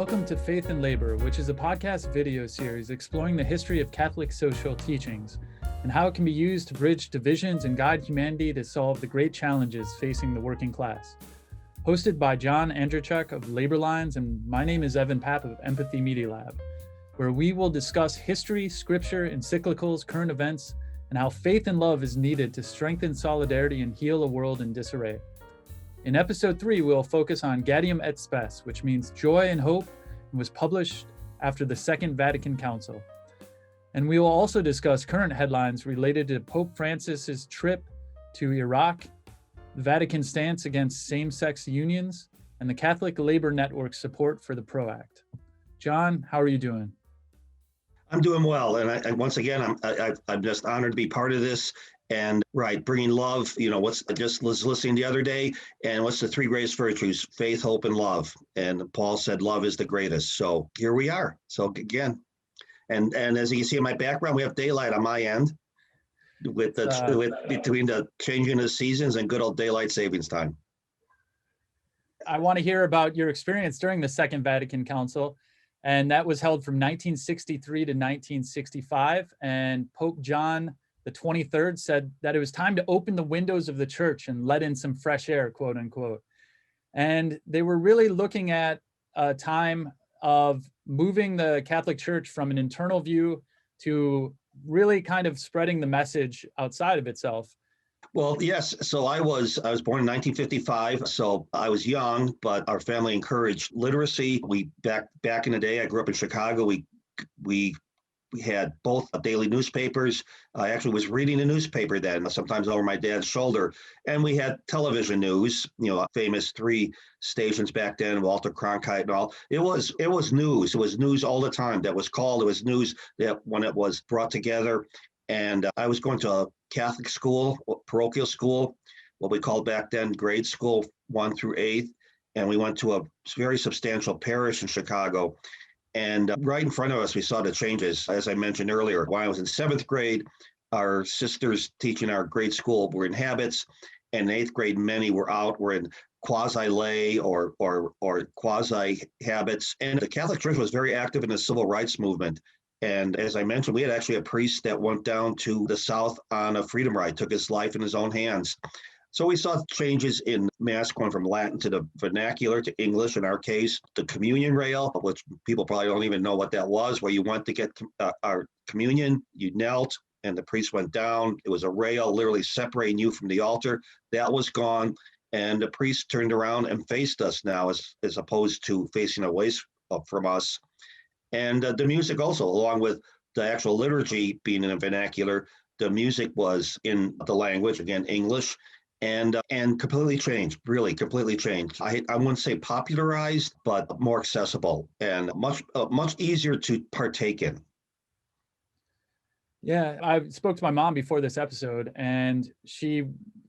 Welcome to Faith and Labor, which is a podcast video series exploring the history of Catholic social teachings and how it can be used to bridge divisions and guide humanity to solve the great challenges facing the working class. Hosted by John Andrechak of Laborlines, and my name is Papp of Empathy Media Lab, where we will discuss history, scripture, encyclicals, current events, and how faith and love is needed to strengthen solidarity and heal a world in disarray. In Episode 3, we'll focus on Gaudium Et Spes, which means joy and hope, and was published after the Second Vatican Council. And we will also discuss current headlines related to Pope Francis's trip to Iraq, the Vatican stance against same-sex unions, and the Catholic Labor Network's support for the PRO Act. John, how are you doing? I'm doing well, and once again, I'm just honored to be part of this. And bringing love. Was listening the other day, and what's the three greatest virtues? Faith, hope, and love. And Paul said love is the greatest. So here we are. So again, and as you can see in my background, we have daylight on my end, with between the changing of the seasons and good old daylight savings time. I want to hear about your experience during the Second Vatican Council, and that was held from 1963 to 1965. And Pope John the 23rd said that it was time to open the windows of the church and let in some fresh air, quote unquote. And they were really looking at a time of moving the Catholic Church from an internal view to really kind of spreading the message outside of itself. Well, yes. So I was born in 1955. So I was young, but our family encouraged literacy. We back in the day, I grew up in Chicago. We had both daily newspapers. I actually was reading a newspaper then, sometimes over my dad's shoulder. And we had television news, famous 3 stations back then, Walter Cronkite and all. It was news. It was news all the time that was called. It was news that when it was brought together. And I was going to a Catholic school, parochial school, what we called back then grade school 1 through 8th. And we went to a very substantial parish in Chicago. And right in front of us, we saw the changes. As I mentioned earlier, when I was in 7th grade, our sisters teaching our grade school were in habits. And in 8th grade, many were in quasi-lay or quasi-habits. And the Catholic Church was very active in the civil rights movement. And as I mentioned, we had actually a priest that went down to the South on a freedom ride, took his life in his own hands. So we saw changes in Mass going from Latin to the vernacular to English, in our case, the communion rail, which people probably don't even know what that was, where you went to get our communion, you knelt, and the priest went down. It was a rail literally separating you from the altar. That was gone, and the priest turned around and faced us now, as opposed to facing away from us. And the music also, along with the actual liturgy being in a vernacular, the music was in the language, again, English. And completely changed, really completely changed. I wouldn't say popularized, but more accessible and much easier to partake in. Yeah, I spoke to my mom before this episode, and she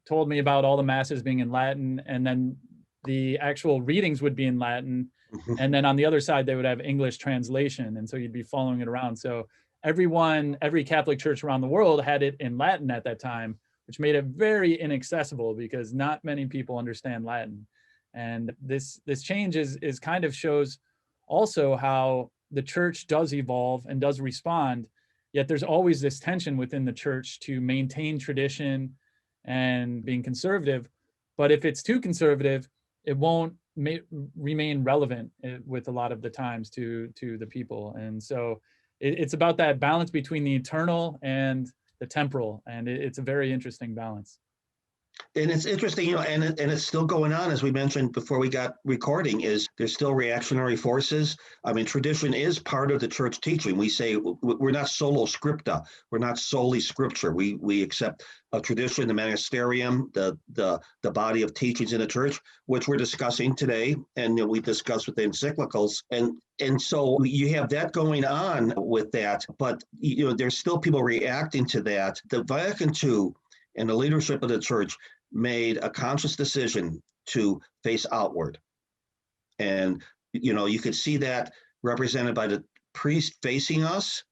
told me about all the masses being in Latin, and then the actual readings would be in Latin. Mm-hmm. And then on the other side, they would have English translation. And so you'd be following it around. So every Catholic church around the world had it in Latin at that time, which made it very inaccessible because not many people understand Latin. And this change is kind of shows also how the church does evolve and does respond, yet there's always this tension within the church to maintain tradition and being conservative. But if it's too conservative, it won't remain relevant with a lot of the times to the people. And so it's about that balance between the eternal and the temporal, and it's a very interesting balance. And it's interesting, and it's still going on, as we mentioned before we got recording, is there's still reactionary forces. I mean, tradition is part of the church teaching. We say we're not solo scripta. We're not solely scripture. We accept a tradition, the magisterium, the body of teachings in the church, which we're discussing today, and we discuss with the encyclicals. And so you have that going on with that, but there's still people reacting to that. The Vatican II and the leadership of the church made a conscious decision to face outward. And, you could see that represented by the priest facing us.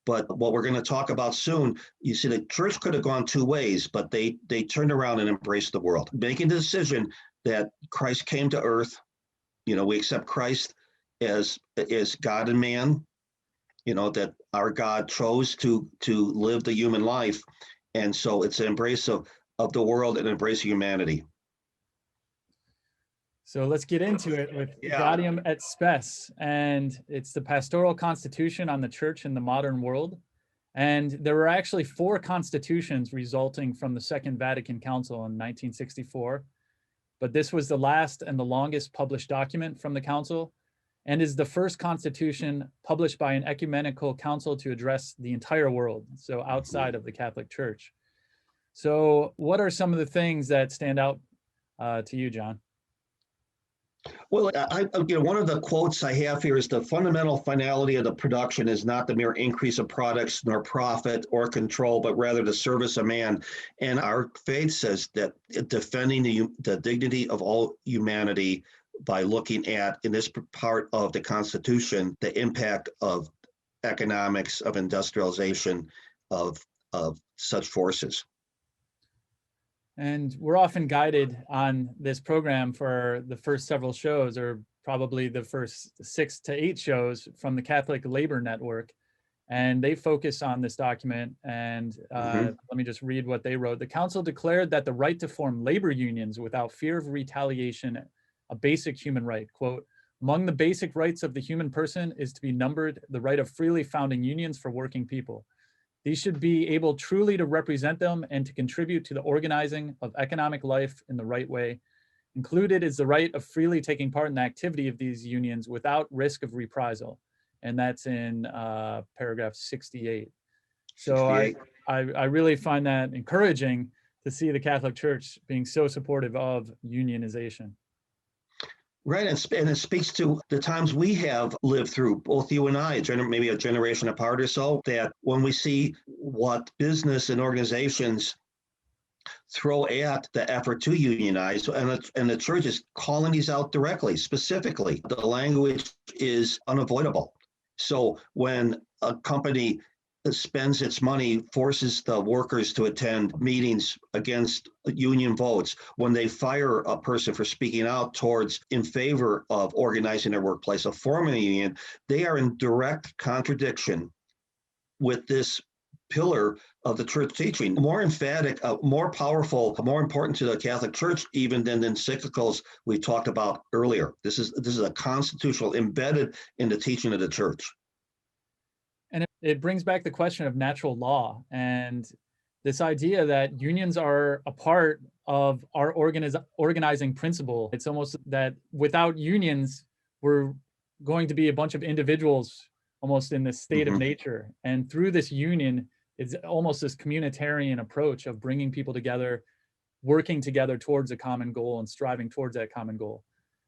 But what we're going to talk about soon, you see the church could have gone 2 ways, but they turned around and embraced the world, making the decision that Christ came to earth. We accept Christ as God and man, that our God chose to live the human life. And so it's an embrace of the world and embrace of humanity. So let's get into it with Yeah. Gaudium Et Spes, and it's the pastoral constitution on the church in the modern world. And there were actually 4 constitutions resulting from the Second Vatican Council in 1964, but this was the last and the longest published document from the council, and is the first constitution published by an ecumenical council to address the entire world, so outside of the Catholic Church. So what are some of the things that stand out to you, John? Well, one of the quotes I have here is the fundamental finality of the production is not the mere increase of products nor profit or control, but rather the service of man. And our faith says that defending the dignity of all humanity by looking at, in this part of the Constitution, the impact of economics, of industrialization, of such forces. And we're often guided on this program for the first several shows, or probably the first 6 to 8 shows, from the Catholic Labor Network. And they focus on this document. And let me just read what they wrote. The council declared that the right to form labor unions without fear of retaliation, a basic human right. Quote, among the basic rights of the human person is to be numbered the right of freely founding unions for working people. These should be able truly to represent them and to contribute to the organizing of economic life in the right way. Included is the right of freely taking part in the activity of these unions without risk of reprisal. And that's in paragraph 68. So 68. I really find that encouraging to see the Catholic Church being so supportive of unionization. Right, and it speaks to the times we have lived through, both you and I, maybe a generation apart or so, that when we see what business and organizations throw at the effort to unionize, and the church is calling these out directly, specifically, the language is unavoidable. So when a company spends its money, forces the workers to attend meetings against union votes, when they fire a person for speaking out in favor of organizing their workplace, of forming a union, they are in direct contradiction with this pillar of the church teaching, more emphatic, more powerful, more important to the Catholic Church even than the encyclicals we talked about earlier. This is a constitutional embedded in the teaching of the church. And it brings back the question of natural law and this idea that unions are a part of our organizing principle. It's almost that without unions, we're going to be a bunch of individuals almost in this state of nature. And through this union, it's almost this communitarian approach of bringing people together, working together towards a common goal and striving towards that common goal.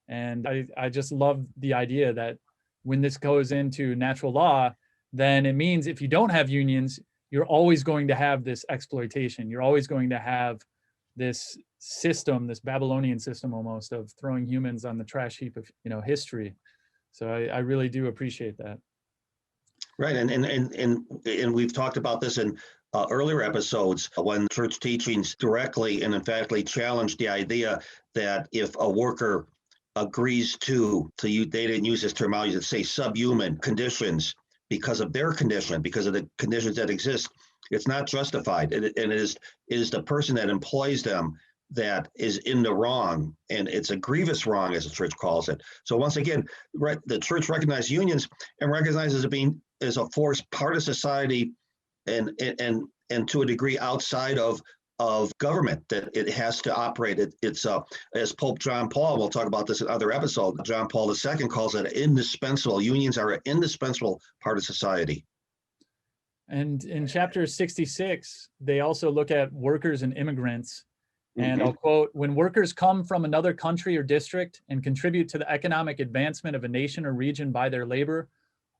And I just love the idea that when this goes into natural law, then it means if you don't have unions, you're always going to have this exploitation. You're always going to have this system, this Babylonian system almost, of throwing humans on the trash heap of history. So I really do appreciate that. Right, and we've talked about this in earlier episodes when church teachings directly and emphatically challenge the idea that if a worker agrees to they didn't use this terminology, to say subhuman conditions because of their condition, because of the conditions that exist, it's not justified. And it is the person that employs them that is in the wrong, and it's a grievous wrong, as the church calls it. So once again, the church recognizes unions and recognizes it being as a force, part of society, and to a degree outside of government, that it has to operate. It's as Pope John Paul, we'll talk about this in other episodes, John Paul II calls it indispensable. Unions are an indispensable part of society. And in chapter 66, they also look at workers and immigrants. And I'll quote, when workers come from another country or district and contribute to the economic advancement of a nation or region by their labor,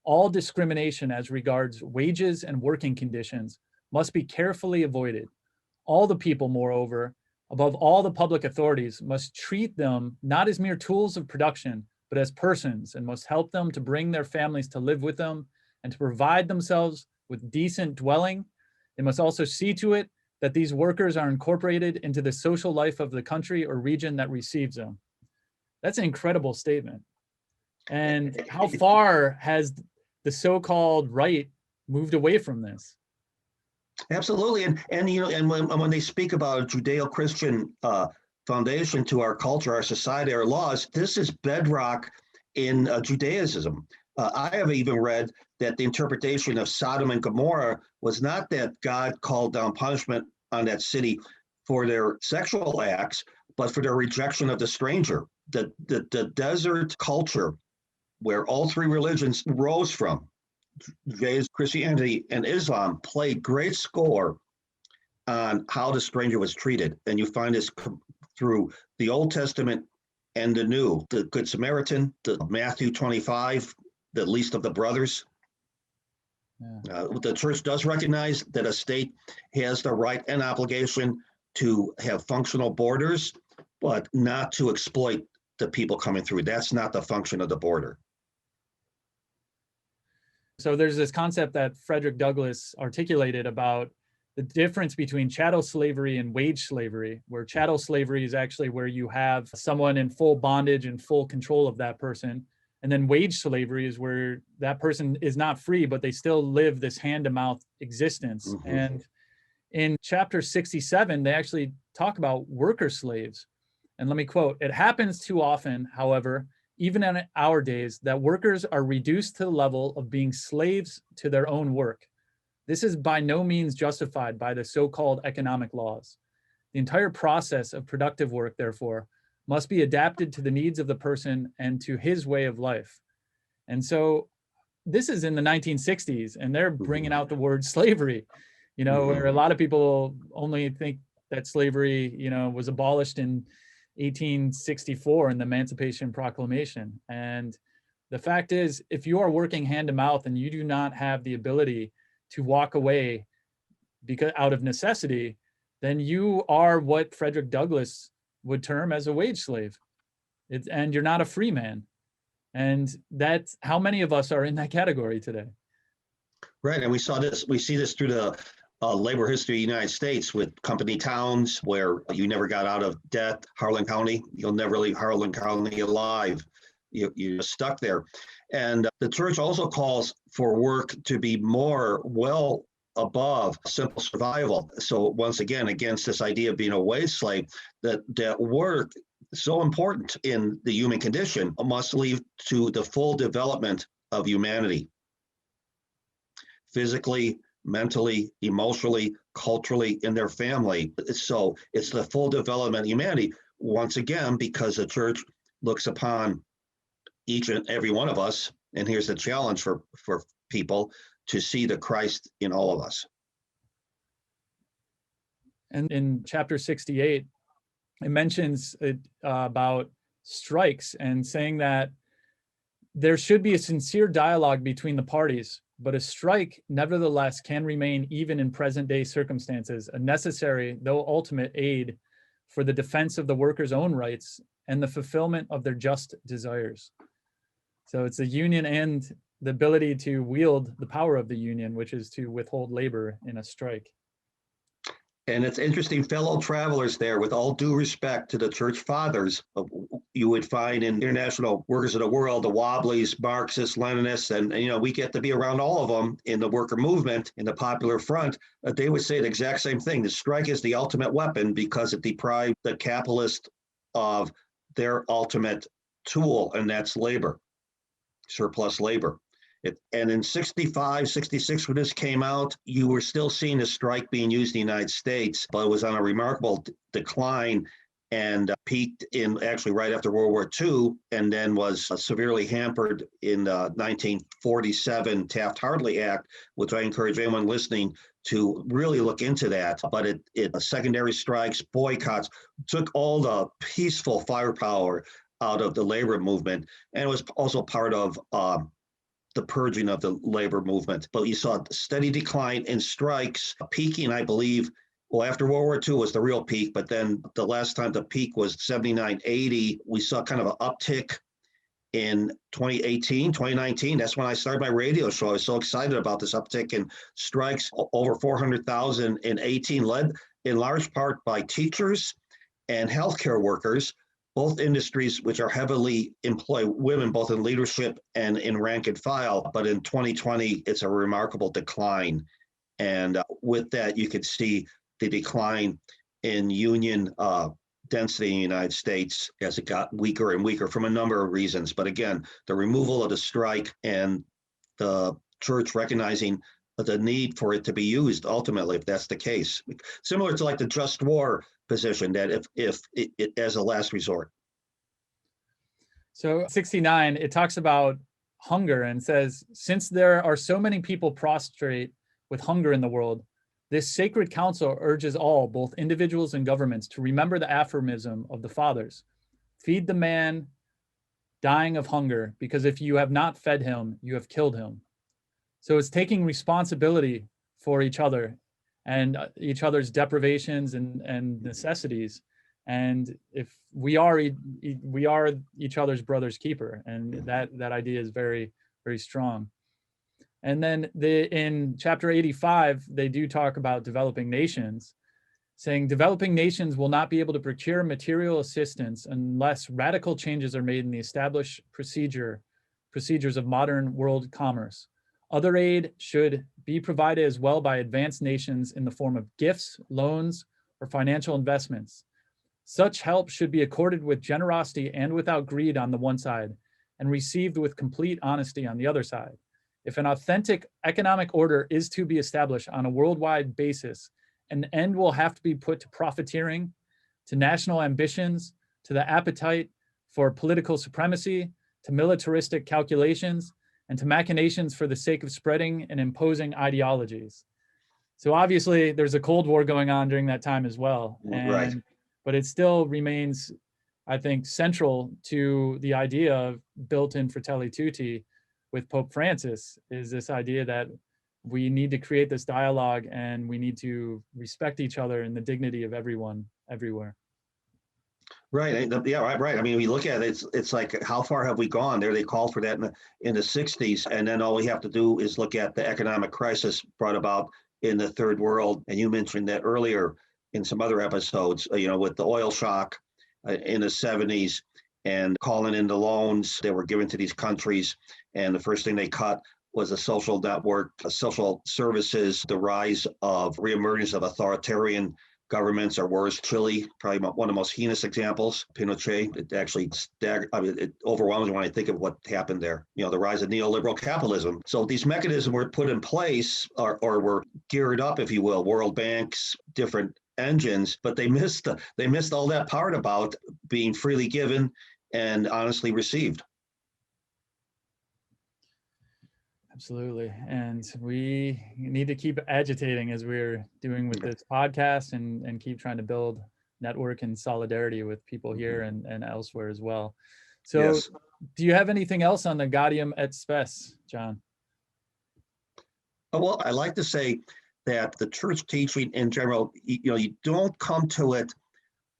all discrimination as regards wages and working conditions must be carefully avoided. All the people, moreover, above all the public authorities, must treat them not as mere tools of production, but as persons, and must help them to bring their families to live with them and to provide themselves with decent dwelling. They must also see to it that these workers are incorporated into the social life of the country or region that receives them. That's an incredible statement. And how far has the so-called right moved away from this? Absolutely, and you know, and when they speak about a Judeo-Christian foundation to our culture, our society, our laws, this is bedrock in Judaism. I have even read that the interpretation of Sodom and Gomorrah was not that God called down punishment on that city for their sexual acts, but for their rejection of the stranger. The desert culture where all three religions rose from, Judaism, Christianity, and Islam, played great score on how the stranger was treated. And you find this through the Old Testament and the New, the Good Samaritan, the Matthew 25, the least of the brothers. Yeah. The church does recognize that a state has the right and obligation to have functional borders, but not to exploit the people coming through. That's not the function of the border. So there's this concept that Frederick Douglass articulated about the difference between chattel slavery and wage slavery, where chattel slavery is actually where you have someone in full bondage and full control of that person. And then wage slavery is where that person is not free, but they still live this hand-to-mouth existence. Mm-hmm. And in chapter 67, they actually talk about worker slaves. And let me quote, "It happens too often, however, even in our days, that workers are reduced to the level of being slaves to their own work. This is by no means justified by the so-called economic laws. The entire process of productive work, therefore, must be adapted to the needs of the person and to his way of life." And so this is in the 1960s, and they're bringing out the word slavery, you know, where a lot of people only think that slavery, you know, was abolished in 1864 in the Emancipation Proclamation. And the fact is, if you are working hand to mouth and you do not have the ability to walk away because out of necessity, then you are what Frederick Douglass would term as a wage slave. And you're not a free man. And that's how many of us are in that category today. Right, and we see this through the labor history of the United States with company towns where you never got out of debt. Harlan County, you'll never leave Harlan County alive. You're stuck there. And the church also calls for work to be more well above simple survival. So once again, against this idea of being a wage slave, that work, so important in the human condition, must lead to the full development of humanity. Physically, mentally, emotionally, culturally, in their family. So it's the full development of humanity, once again, because the church looks upon each and every one of us, and here's the challenge for people, to see the Christ in all of us. And in chapter 68, it mentions about strikes and saying that there should be a sincere dialogue between the parties, but a strike nevertheless can remain, even in present day circumstances, a necessary, though ultimate aid for the defense of the workers' own rights and the fulfillment of their just desires. So it's the union and the ability to wield the power of the union, which is to withhold labor in a strike. And it's interesting, fellow travelers there, with all due respect to the church fathers, you would find in International Workers of the World, the Wobblies, Marxists, Leninists, and you know, we get to be around all of them in the worker movement, in the Popular Front. They would say the exact same thing. The strike is the ultimate weapon because it deprived the capitalist of their ultimate tool, and that's labor, surplus labor. And in 65, 66, when this came out, you were still seeing the strike being used in the United States, but it was on a remarkable decline and peaked in actually right after World War II, and then was severely hampered in the 1947 Taft-Hartley Act, which I encourage anyone listening to really look into that. But it secondary strikes, boycotts, took all the peaceful firepower out of the labor movement, and it was also part of the purging of the labor movement. But you saw a steady decline in strikes, peaking, I believe, well, after World War II was the real peak, but then the last time the peak was 79, 80. We saw kind of an uptick in 2018, 2019. That's when I started my radio show. I was so excited about this uptick in strikes, over 400,000 in 18, led in large part by teachers and healthcare workers both industries which are heavily employ women both in leadership and in rank and file. But in 2020, it's a remarkable decline. And with that, you could see the decline in union density in the United States as it got weaker and weaker from a number of reasons. But again, the removal of the strike and the church recognizing the need for it to be used ultimately, if that's the case. Similar to like the just war position, that if it as a last resort. So 69, it talks about hunger and says, since there are so many people prostrate with hunger in the world, this sacred council urges all, both individuals and governments, to remember the aphorism of the fathers. Feed the man dying of hunger, because if you have not fed him, you have killed him. So it's taking responsibility for each other and each other's deprivations and necessities. And if we are each other's brother's keeper, and that idea is very, very strong. And then in chapter 85, they do talk about developing nations, saying developing nations will not be able to procure material assistance unless radical changes are made in the established procedures of modern world commerce. Other aid should be provided as well by advanced nations in the form of gifts, loans, or financial investments. Such help should be accorded with generosity and without greed on the one side, and received with complete honesty on the other side. If an authentic economic order is to be established on a worldwide basis, an end will have to be put to profiteering, to national ambitions, to the appetite for political supremacy, to militaristic calculations, and to machinations for the sake of spreading and imposing ideologies. So obviously there's a Cold War going on during that time as well. Right. But it still remains, I think, central to the idea of built in Fratelli Tutti with Pope Francis, is this idea that we need to create this dialogue and we need to respect each other and the dignity of everyone everywhere. Right. Yeah. Right. I mean, we look at it, it's like, how far have we gone? There, they called for that in the 60s, and then all we have to do is look at the economic crisis brought about in the third world. And you mentioned that earlier in some other episodes. With the oil shock in the 70s, and calling in the loans that were given to these countries, and the first thing they cut was a social network, social services, the rise of reemergence of authoritarian governments, or worse, Chile, probably one of the most heinous examples, Pinochet. It actually it overwhelms me when I think of what happened there. The rise of neoliberal capitalism. So these mechanisms were put in place, or were geared up, if you will, world banks, different engines, but they missed all that part about being freely given and honestly received. Absolutely. And we need to keep agitating as we're doing with this podcast, and keep trying to build network and solidarity with people here and elsewhere as well. So yes. Do you have anything else on the Gaudium Et Spes, John? Well, I like to say that the church teaching in general, you don't come to it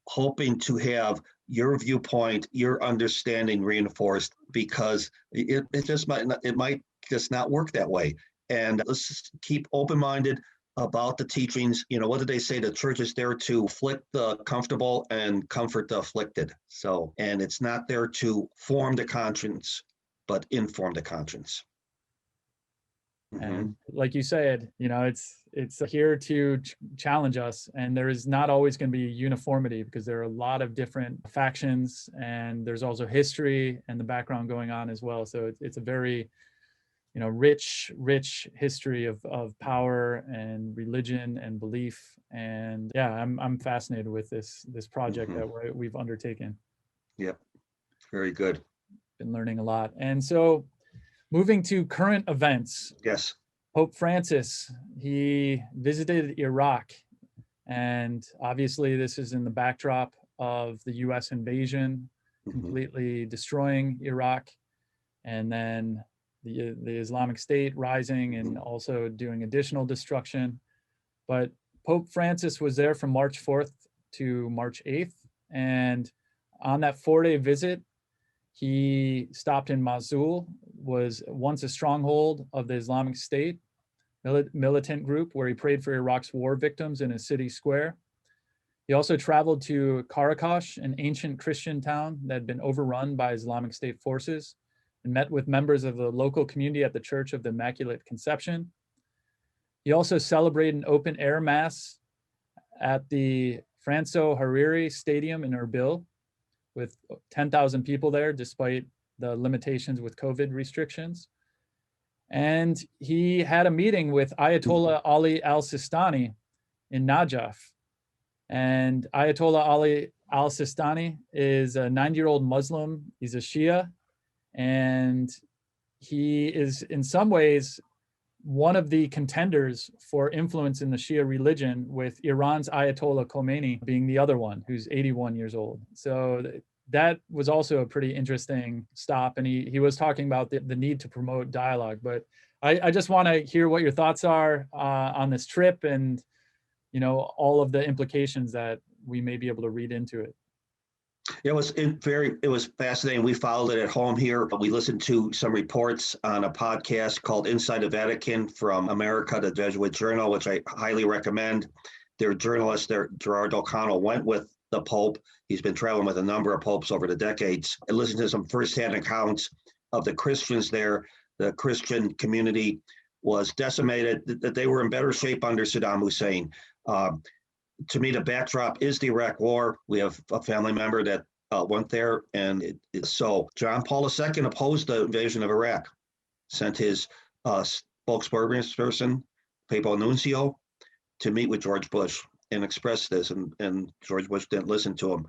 hoping to have your viewpoint, your understanding reinforced, because it might just not work that way. And let's just keep open-minded about the teachings. What did they say? The church is there to afflict the comfortable and comfort the afflicted. So, and it's not there to form the conscience, but inform the conscience. And like you said, it's here to challenge us, and there is not always going to be uniformity, because there are a lot of different factions, and there's also history and the background going on as well. So it's a very rich history of power and religion and belief. And yeah, I'm fascinated with this project that we've undertaken. Yep, very good. Been learning a lot. And so, moving to current events. Yes. Pope Francis, he visited Iraq, and obviously this is in the backdrop of the US invasion, completely destroying Iraq, and then the Islamic State rising and also doing additional destruction. But Pope Francis was there from March 4th to March 8th, and on that 4-day visit, he stopped in Mosul, was once a stronghold of the Islamic State militant group, where he prayed for Iraq's war victims in a city square. He also traveled to Karakash, an ancient Christian town that had been overrun by Islamic State forces, and met with members of the local community at the Church of the Immaculate Conception. He also celebrated an open air mass at the Franco Hariri Stadium in Erbil with 10,000 people there, despite the limitations with COVID restrictions. And he had a meeting with Ayatollah Ali al-Sistani in Najaf. And Ayatollah Ali al-Sistani is a 90-year-old Muslim. He's a Shia. And he is, in some ways, one of the contenders for influence in the Shia religion, with Iran's Ayatollah Khomeini being the other one, who's 81 years old. So that was also a pretty interesting stop. And he was talking about the need to promote dialogue. But I just want to hear what your thoughts are on this trip and, you know, all of the implications that we may be able to read into it. It was fascinating. We followed it at home here. We listened to some reports on a podcast called Inside the Vatican from America, the Jesuit Journal, which I highly recommend. Their journalist, Gerard O'Connell, went with the Pope. He's been traveling with a number of popes over the decades. I listened to some firsthand accounts of the Christians there. The Christian community was decimated, that they were in better shape under Saddam Hussein. To me, the backdrop is the Iraq War. We have a family member that went there. And so John Paul II opposed the invasion of Iraq, sent his spokesperson, Papal Nuncio, to meet with George Bush and express this. And George Bush didn't listen to him.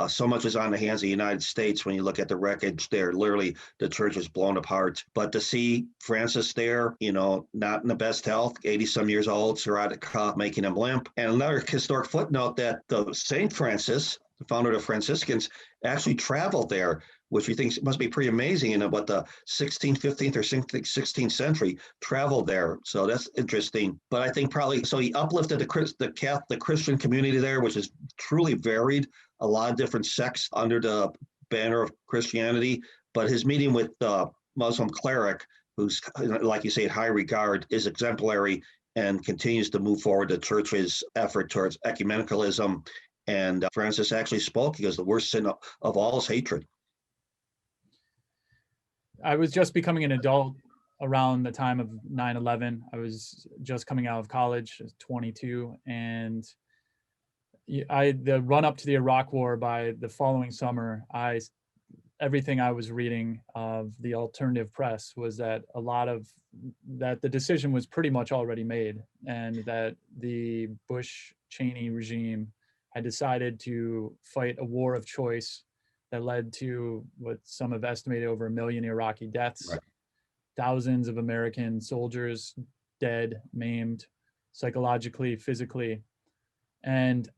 So much is on the hands of the United States when you look at the wreckage there. Literally, the church is blown apart. But to see Francis there, you know, not in the best health, 80-some years old, cirrhotic cough making him limp. And another historic footnote that the St. Francis, the founder of the Franciscans, actually traveled there, which we think must be pretty amazing in what the 16th, 15th, or 16th century traveled there. So that's interesting. But I think probably, so he uplifted the Christian community there, which is truly varied, a lot of different sects under the banner of Christianity. But his meeting with the Muslim cleric, who's, like you say, in high regard, is exemplary and continues to move forward the church's effort towards ecumenicalism. And Francis actually spoke because the worst sin of all is hatred. I was just becoming an adult around the time of 9/11. I was just coming out of college, 22, and the run up to the Iraq War, by the following summer, everything I was reading of the alternative press was that the decision was pretty much already made, and that the Bush-Cheney regime had decided to fight a war of choice that led to what some have estimated over 1 million Iraqi deaths, right. Thousands of American soldiers dead, maimed, psychologically, physically. And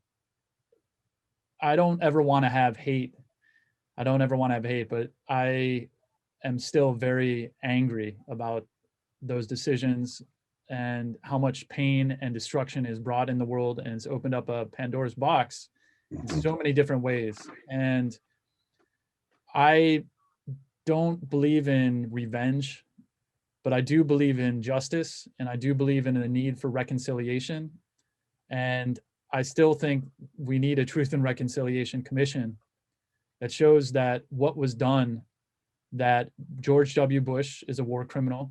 I don't ever want to have hate. But I am still very angry about those decisions and how much pain and destruction is brought in the world, and it's opened up a Pandora's box in so many different ways. And I don't believe in revenge, but I do believe in justice, and I do believe in the need for reconciliation. And I still think we need a Truth and Reconciliation Commission that shows that what was done, that George W. Bush is a war criminal.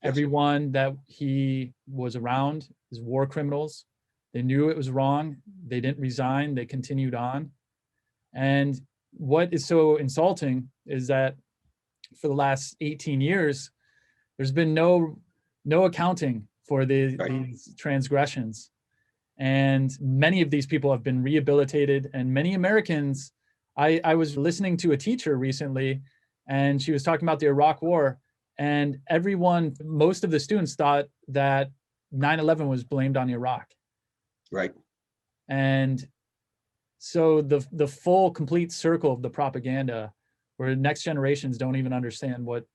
Yes. Everyone that he was around is war criminals. They knew it was wrong. They didn't resign. They continued on. And what is so insulting is that for the last 18 years, there's been no accounting for these transgressions. And many of these people have been rehabilitated, and many Americans, I was listening to a teacher recently, and she was talking about the Iraq War, and most of the students thought that 9/11 was blamed on Iraq. Right. And so the full, complete circle of the propaganda, where next generations don't even understand what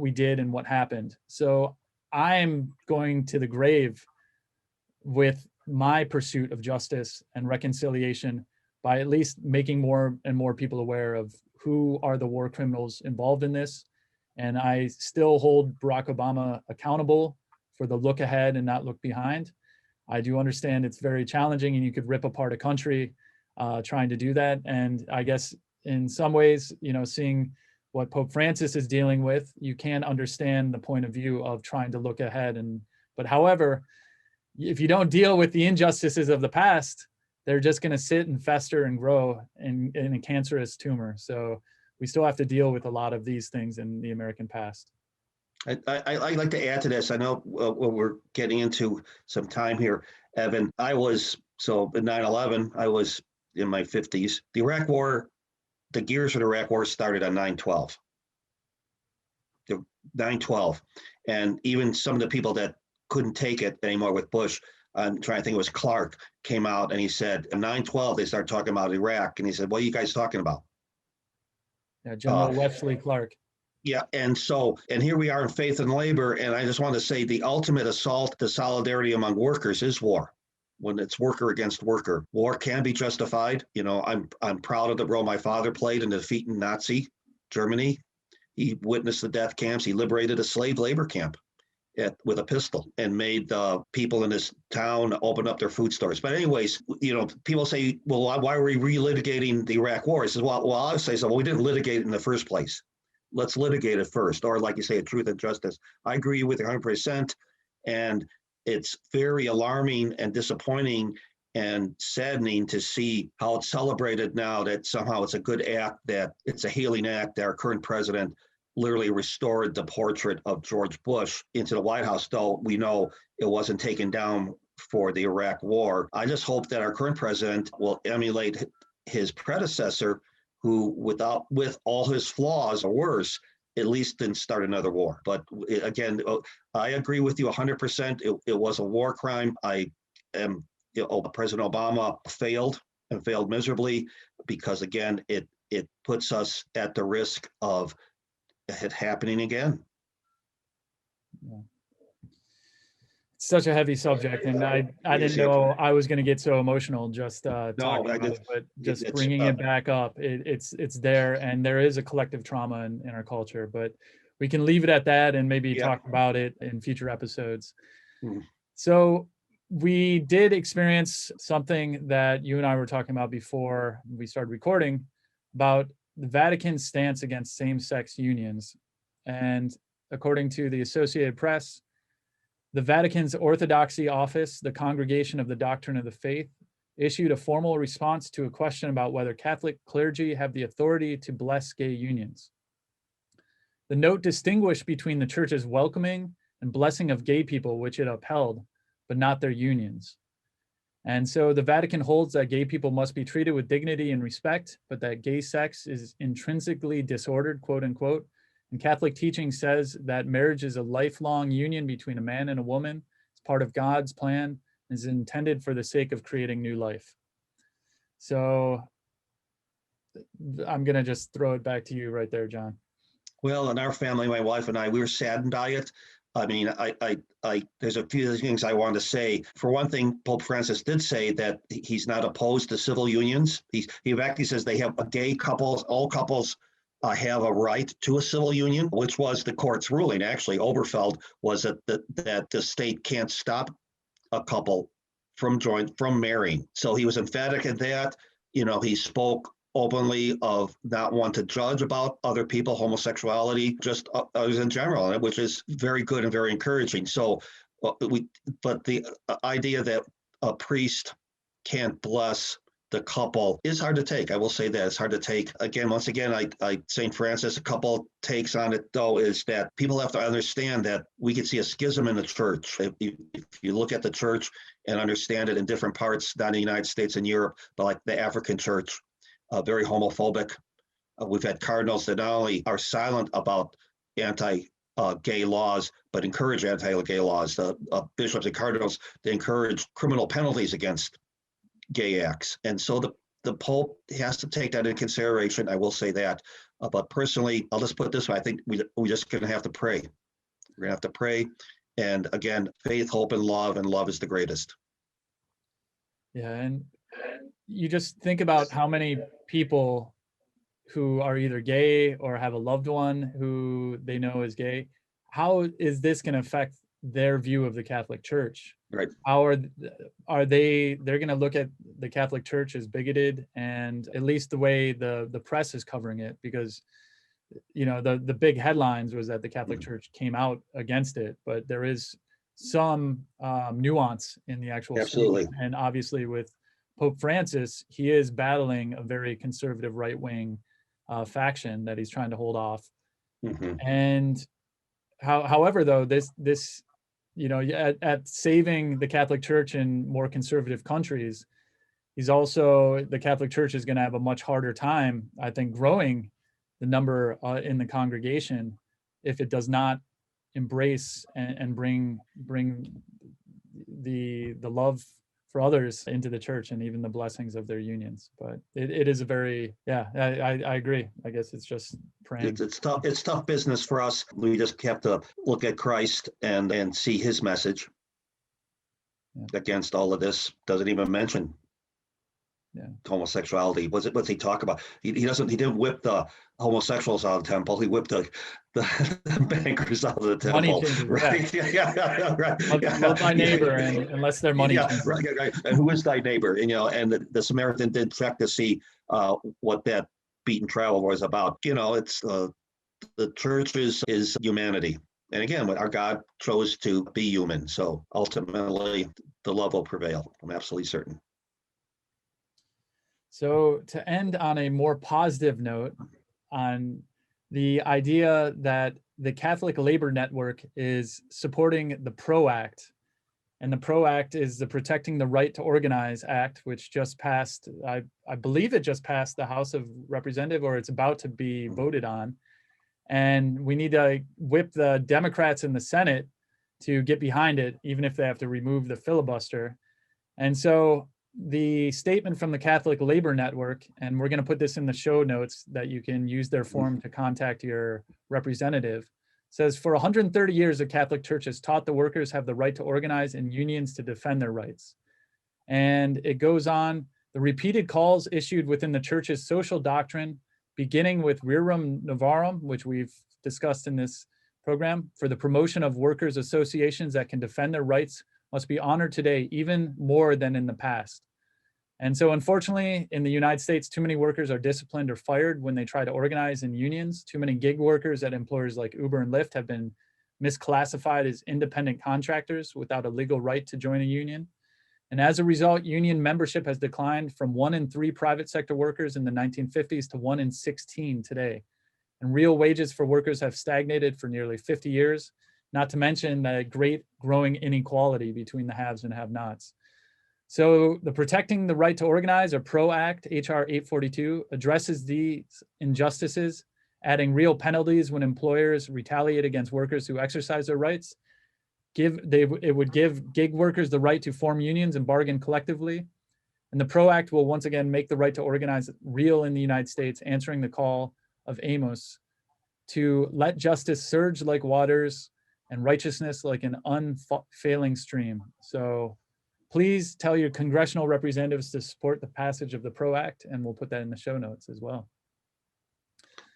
we did and what happened. So I'm going to the grave with my pursuit of justice and reconciliation by at least making more and more people aware of who are the war criminals involved in this. And I still hold Barack Obama accountable for the look ahead and not look behind. I do understand it's very challenging, and you could rip apart a country trying to do that. And I guess in some ways, seeing what Pope Francis is dealing with, you can understand the point of view of trying to look ahead. But however, if you don't deal with the injustices of the past, they're just going to sit and fester and grow in a cancerous tumor. So we still have to deal with a lot of these things in the American past. I'd like to add to this. I know we're getting into some time here, Evan. In 9/11, I was in my 50s. The Iraq War, the gears of the Iraq War started on 9/12. 9/12. And even some of the people that couldn't take it anymore with Bush, I'm trying to think it was Clark, came out and he said, in 9/12, they started talking about Iraq. And he said, what are you guys talking about? Yeah, General Wesley Clark. Yeah, and here we are in Faith and Labor, and I just want to say the ultimate assault to solidarity among workers is war. When it's worker against worker, war can be justified. I'm proud of the role my father played in defeating Nazi Germany. He witnessed the death camps. He liberated a slave labor camp with a pistol and made people in this town open up their food stores. But anyways, people say, well, why are we relitigating the Iraq War? I says, well, I would say so. Well, we didn't litigate it in the first place. Let's litigate it first. Or like you say, truth and justice. I agree with 100%. And it's very alarming and disappointing and saddening to see how it's celebrated now that somehow it's a good act, that it's a healing act, that our current president literally restored the portrait of George Bush into the White House, though we know it wasn't taken down for the Iraq War. I just hope that our current president will emulate his predecessor, who, with all his flaws or worse, at least didn't start another war. But again, I agree with you 100%. It was a war crime. President Obama failed and failed miserably because, again, it puts us at the risk of it happening again. Yeah. It's such a heavy subject, and I didn't know I was going to get so emotional just talking about it, but just bringing it back up, it's there, and there is a collective trauma in our culture, but we can leave it at that and maybe talk about it in future episodes. So we did experience something that you and I were talking about before we started recording about the Vatican's stance against same-sex unions. And according to the Associated Press, the Vatican's Orthodoxy Office, the Congregation of the Doctrine of the Faith, issued a formal response to a question about whether Catholic clergy have the authority to bless gay unions. The note distinguished between the Church's welcoming and blessing of gay people, which it upheld, but not their unions. And so the Vatican holds that gay people must be treated with dignity and respect, but that gay sex is intrinsically disordered, quote unquote. And Catholic teaching says that marriage is a lifelong union between a man and a woman. It's part of God's plan and is intended for the sake of creating new life. So I'm going to just throw it back to you right there, John. Well, in our family, my wife and I, we were saddened by it. I mean, there's a few things I want to say. For one thing, Pope Francis did say that he's not opposed to civil unions. He actually says they have gay couples, all couples have a right to a civil union, which was the court's ruling. Actually, Oberfeld was that the state can't stop a couple from marrying. So he was emphatic in that. He spoke openly of not want to judge about other people, homosexuality, just others in general, which is very good and very encouraging. So, but the idea that a priest can't bless the couple is hard to take. I will say that it's hard to take. Once again, St. Francis, a couple takes on it, though, is that people have to understand that we can see a schism in the church. If you look at the church and understand it in different parts, not in the United States and Europe, but like the African church, very homophobic. We've had cardinals that not only are silent about anti-gay laws, but encourage anti-gay laws. The bishops and cardinals, they encourage criminal penalties against gay acts. And so the Pope has to take that into consideration. I will say that. But personally, I'll just put it this way. I think we're just going to have to pray. We're going to have to pray. And again, faith, hope, and love is the greatest. Yeah, and you just think about how many people who are either gay or have a loved one who they know is gay. How is this going to affect their view of the Catholic Church. Right. How are they're going to look at the Catholic Church as bigoted, and at least the way the press is covering it, because the big headlines was that the Catholic Church came out against it, but there is some nuance in the actual Absolutely. statement. And obviously with Pope Francis, he is battling a very conservative right-wing faction that he's trying to hold off. And however, though, this at saving the Catholic Church in more conservative countries, the Catholic Church is going to have a much harder time, I think, growing the number in the congregation if it does not embrace and bring the love for others into the church, and even the blessings of their unions. But it is a very, I agree. I guess it's just praying. It's tough. It's tough business for us. We just have to look at Christ and see his message against all of this. Doesn't even mention homosexuality. What's he talk about? He didn't whip the homosexuals out of the temple. He whipped the bankers out of the temple. Money changers, right? Right. Love thy neighbor, and unless they're money changers. Right. And who is thy neighbor? And the Samaritan did check to see what that beaten travel was about. It's the church is humanity. And again, our God chose to be human. So ultimately, the love will prevail. I'm absolutely certain. So to end on a more positive note, on the idea that the Catholic Labor Network is supporting the PRO Act. And the PRO Act is the Protecting the Right to Organize Act, which just passed, I believe it just passed the House of Representatives, or it's about to be voted on. And we need to whip the Democrats in the Senate to get behind it, even if they have to remove the filibuster. And so the statement from the Catholic Labor Network, and we're going to put this in the show notes that you can use their form to contact your representative, says, for 130 years, the Catholic Church has taught the workers have the right to organize in unions to defend their rights. And it goes on, the repeated calls issued within the Church's social doctrine, beginning with Rerum Novarum, which we've discussed in this program, for the promotion of workers' associations that can defend their rights, must be honored today even more than in the past. And so unfortunately, in the United States, too many workers are disciplined or fired when they try to organize in unions. Too many gig workers at employers like Uber and Lyft have been misclassified as independent contractors without a legal right to join a union. And as a result, union membership has declined from 1 in 3 private sector workers in the 1950s to 1 in 16 today. And real wages for workers have stagnated for nearly 50 years, not to mention the great growing inequality between the haves and have-nots. So the Protecting the Right to Organize, or PRO Act, H.R. 842, addresses these injustices, adding real penalties when employers retaliate against workers who exercise their rights. It would give gig workers the right to form unions and bargain collectively. And the PRO Act will once again make the right to organize real in the United States, answering the call of Amos to let justice surge like waters and righteousness like an unfailing stream. So please tell your congressional representatives to support the passage of the PRO Act, and we'll put that in the show notes as well.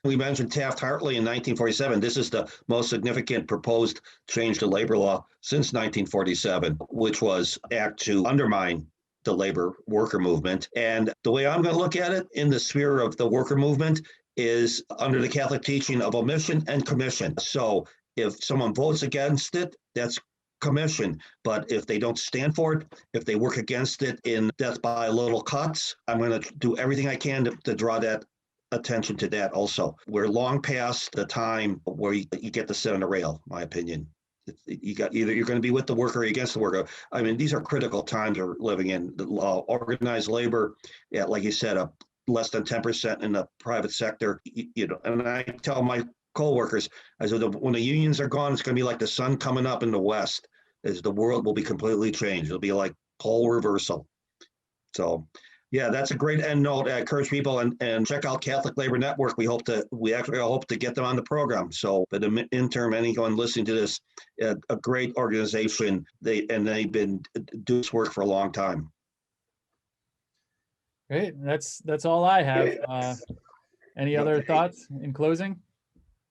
We mentioned Taft-Hartley in 1947. This is the most significant proposed change to labor law since 1947, which was act to undermine the labor worker movement. And the way I'm going to look at it in the sphere of the worker movement is under the Catholic teaching of omission and commission. So if someone votes against it, that's commission. But if they don't stand for it, if they work against it in death by little cuts, I'm going to do everything I can to draw that attention to that also. We're long past the time where you get to sit on the rail, my opinion. You got either you're going to be with the worker or against the worker. I mean, these are critical times we're living in. Organized labor, like you said, less than 10% in the private sector. And I tell my co-workers, I said, when the unions are gone, it's going to be like the sun coming up in the west. As the world will be completely changed. It'll be like pole reversal. So, yeah, that's a great end note. I encourage people and check out Catholic Labor Network. We actually hope to get them on the program. So, but in the interim, anyone listening to this, a great organization. They've been doing this work for a long time. Great. That's all I have. Any other thoughts in closing?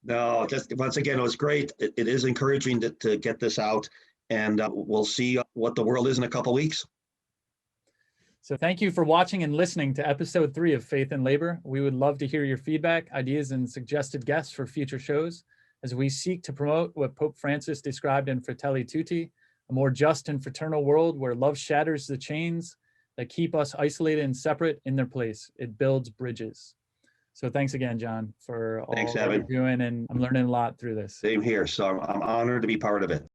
No, just once again, it was great. It is encouraging to get this out. and we'll see what the world is in a couple weeks. So thank you for watching and listening to episode 3 of Faith and Labor. We would love to hear your feedback, ideas, and suggested guests for future shows as we seek to promote what Pope Francis described in Fratelli Tutti, a more just and fraternal world where love shatters the chains that keep us isolated and separate in their place. It builds bridges. So thanks again, John, for all that you're doing, and I'm learning a lot through this. Same here. So I'm honored to be part of it.